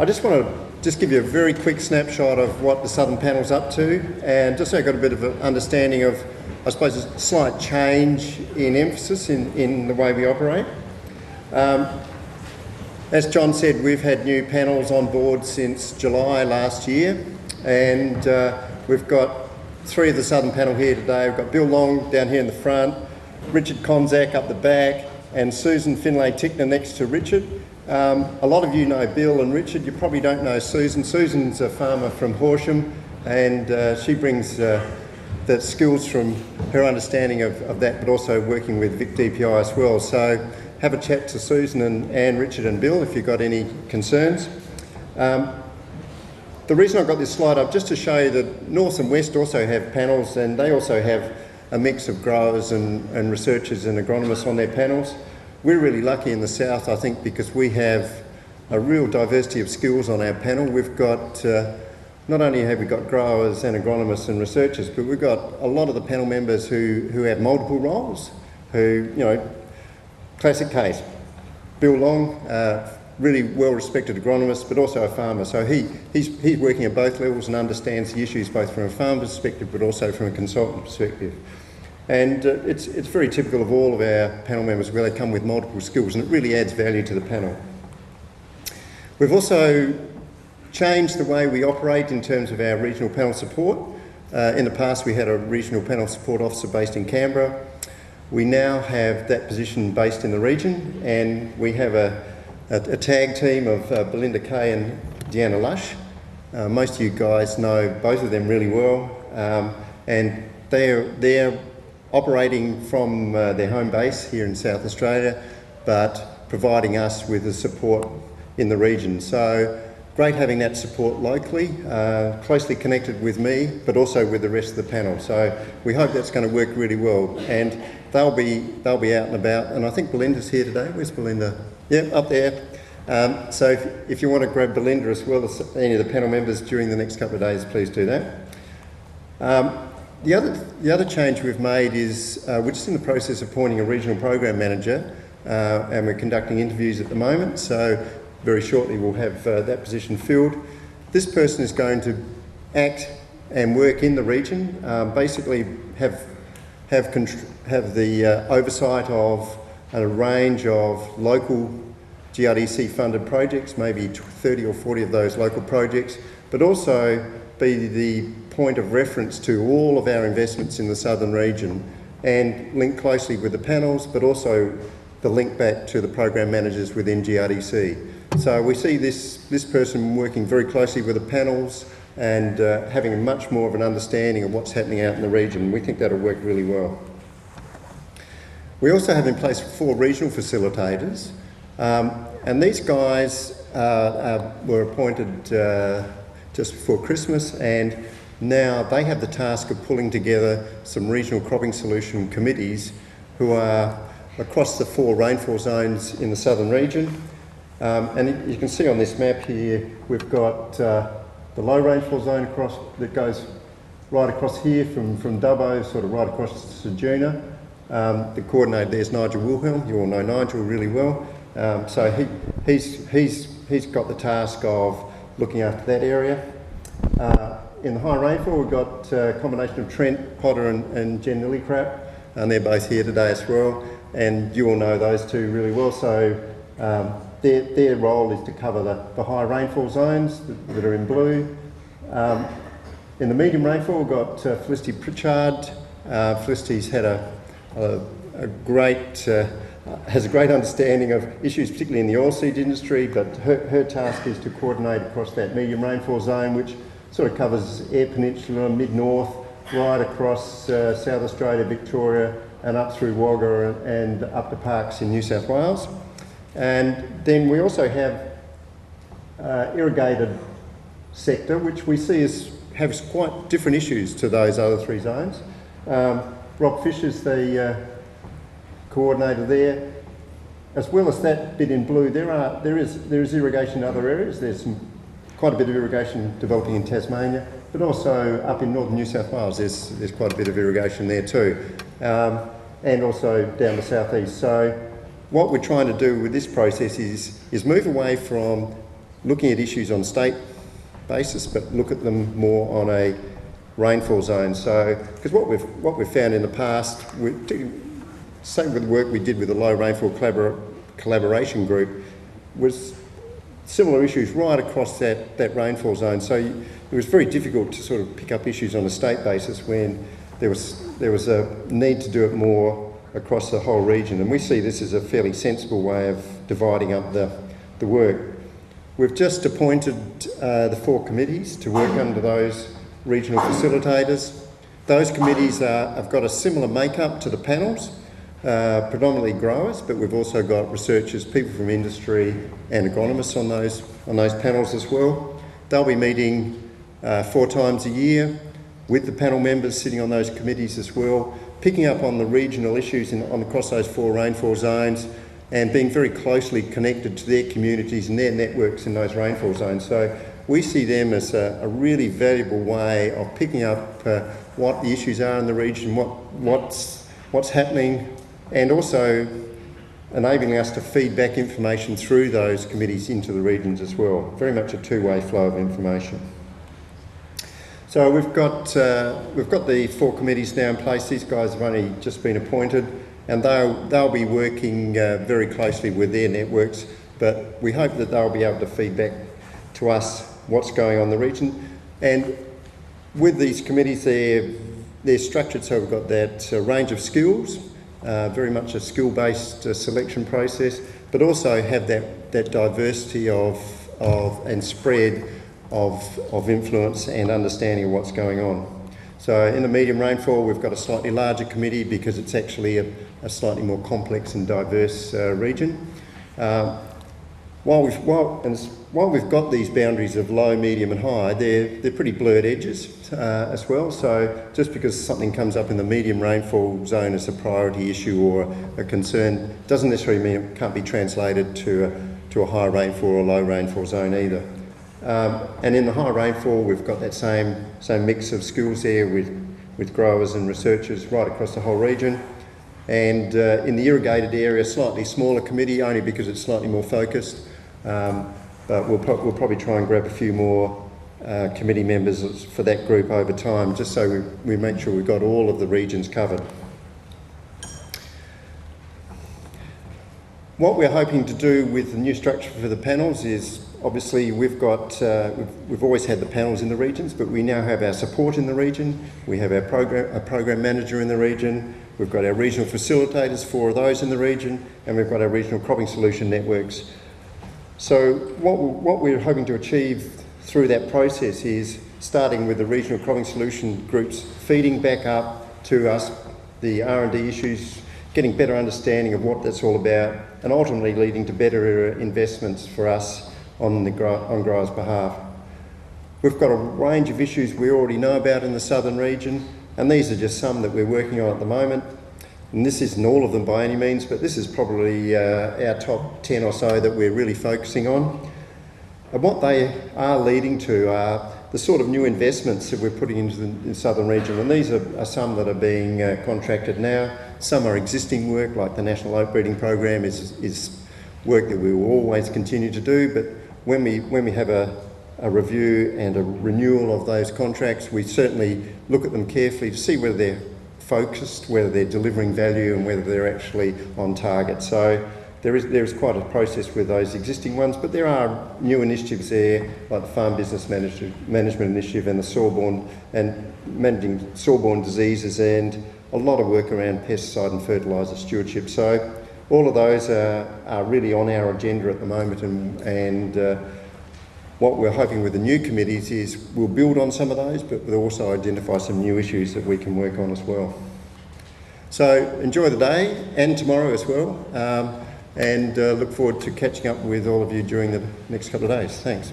I just want to give you a very quick snapshot of what the Southern Panel's up to, and just so I got a bit of an understanding of, I suppose, a slight change in emphasis in the way we operate. As John said, we've had new panels on board since July last year, and we've got 3 of the Southern Panel here today. We've got Bill Long down here in the front, Richard Konzak up the back, and Susan Finlay-Tickner next to Richard. A lot of you know Bill and Richard. You probably don't know Susan. Susan's a farmer from Horsham, and she brings the skills from her understanding of that, but also working with Vic DPI as well. So have a chat to Susan and Richard and Bill if you've got any concerns. The reason I've got this slide up, just to show you that North and West also have panels, and they also have a mix of growers and researchers and agronomists on their panels. We're really lucky in the South, I think, because we have a real diversity of skills on our panel. We've got, not only have we got growers and agronomists and researchers, but we've got a lot of the panel members who have multiple roles, who, you know, classic case, Bill Long, really well-respected agronomist, but also a farmer. So he's working at both levels and understands the issues both from a farmer perspective, but also from a consultant perspective. And it's very typical of all of our panel members where they come with multiple skills, and it really adds value to the panel. We've also changed the way we operate in terms of our regional panel support. In the past we had a regional panel support officer based in Canberra. We now have that position based in the region, and we have a tag team of Belinda Kay and Deanna Lush. Most of you guys know both of them really well, and they're operating from their home base here in South Australia, but providing us with the support in the region. So great having that support locally, closely connected with me, but also with the rest of the panel. So we hope that's going to work really well, and they'll be out and about. And I think Belinda's here today. Where's Belinda? Yep, up there. So if you want to grab Belinda as well as any of the panel members during the next couple of days, please do that. The other change we've made is we're just in the process of appointing a regional program manager, and we're conducting interviews at the moment, so very shortly we'll have that position filled. This person is going to act and work in the region, basically have the oversight of a range of local GRDC funded projects, maybe 30 or 40 of those local projects, but also be the point of reference to all of our investments in the southern region, and link closely with the panels, but also the link back to the program managers within GRDC. So we see this person working very closely with the panels and having much more of an understanding of what's happening out in the region. We think that'll work really well. We also have in place 4 regional facilitators, and these guys were appointed just before Christmas, and now they have the task of pulling together some regional cropping solution committees who are across the 4 rainfall zones in the southern region. And you can see on this map here, we've got the low rainfall zone that goes right across here from Dubbo, sort of right across to Ceduna. The coordinator there's Nigel Wilhelm. You all know Nigel really well. So he's got the task of looking after that area. In the high rainfall, we've got a combination of Trent Potter and Jen Lillycrap, and they're both here today as well. And you all know those two really well. So their role is to cover the high rainfall zones that are in blue. In the medium rainfall, we've got Felicity Pritchard. Felicity's had has a great understanding of issues, particularly in the oilseed industry, but her task is to coordinate across that medium rainfall zone, which sort of covers Eyre Peninsula, mid-north, right across South Australia, Victoria, and up through Wagga and up to Parkes in New South Wales. And then we also have irrigated sector, which we see has quite different issues to those other 3 zones. Rob Fisher's the coordinator there. As well as that bit in blue, there is irrigation in other areas. There's quite a bit of irrigation developing in Tasmania, but also up in northern New South Wales there's quite a bit of irrigation there too, and also down the southeast. So what we're trying to do with this process is move away from looking at issues on state basis, but look at them more on a rainfall zone. So, because what we've found in the past, same with the work we did with the low rainfall collaboration group, was similar issues right across that rainfall zone. So it was very difficult to sort of pick up issues on a state basis when there was a need to do it more across the whole region. And we see this as a fairly sensible way of dividing up the work. We've just appointed the 4 committees to work under those regional facilitators. Those committees have got a similar makeup to the panels, predominantly growers, but we've also got researchers, people from industry and agronomists on those panels as well. They'll be meeting 4 times a year with the panel members sitting on those committees as well, picking up on the regional issues across those 4 rainfall zones and being very closely connected to their communities and their networks in those rainfall zones. So we see them as a really valuable way of picking up what the issues are in the region, what's happening, and also enabling us to feed back information through those committees into the regions as well. Very much a two-way flow of information. So we've got the 4 committees now in place. These guys have only just been appointed, and they'll be working very closely with their networks, but we hope that they'll be able to feed back to us what's going on in the region. And with these committees, they're structured so we've got that range of skills, very much a skill-based selection process, but also have that diversity of and spread of influence and understanding of what's going on. So in the medium rainfall, we've got a slightly larger committee because it's actually a slightly more complex and diverse region. While we've got these boundaries of low, medium and high, they're pretty blurred edges as well. So just because something comes up in the medium rainfall zone as a priority issue or a concern doesn't necessarily mean it can't be translated to a high rainfall or low rainfall zone either. And in the high rainfall, we've got that same mix of skills there with growers and researchers right across the whole region. And in the irrigated area, slightly smaller committee, only because it's slightly more focused. But we'll probably try and grab a few more committee members for that group over time, just so we make sure we've got all of the regions covered. What we're hoping to do with the new structure for the panels is, obviously we've always had the panels in the regions, but we now have our support in the region. We have our program manager in the region. We've got our regional facilitators, 4 of those in the region, and we've got our regional cropping solution networks. So what we're hoping to achieve through that process is starting with the regional cropping solution groups feeding back up to us the R&D issues, getting better understanding of what that's all about, and ultimately leading to better investments for us on growers' behalf. We've got a range of issues we already know about in the southern region, and these are just some that we're working on at the moment. And this isn't all of them by any means, but this is probably our top 10 or so that we're really focusing on. And what they are leading to are the sort of new investments that we're putting into the southern region, and these are some that are being contracted now. Some are existing work, like the National Oat Breeding Program is work that we will always continue to do, but when we have a review and a renewal of those contracts, we certainly look at them carefully to see whether they're focused, whether they're delivering value and whether they're actually on target. So there is quite a process with those existing ones, but there are new initiatives there, like the Farm Business Management Initiative and the soil-borne and managing soil-borne diseases, and a lot of work around pesticide and fertiliser stewardship. So all of those are really on our agenda at the moment, and what we're hoping with the new committees is we'll build on some of those, but we'll also identify some new issues that we can work on as well. So enjoy the day and tomorrow as well, and look forward to catching up with all of you during the next couple of days. Thanks.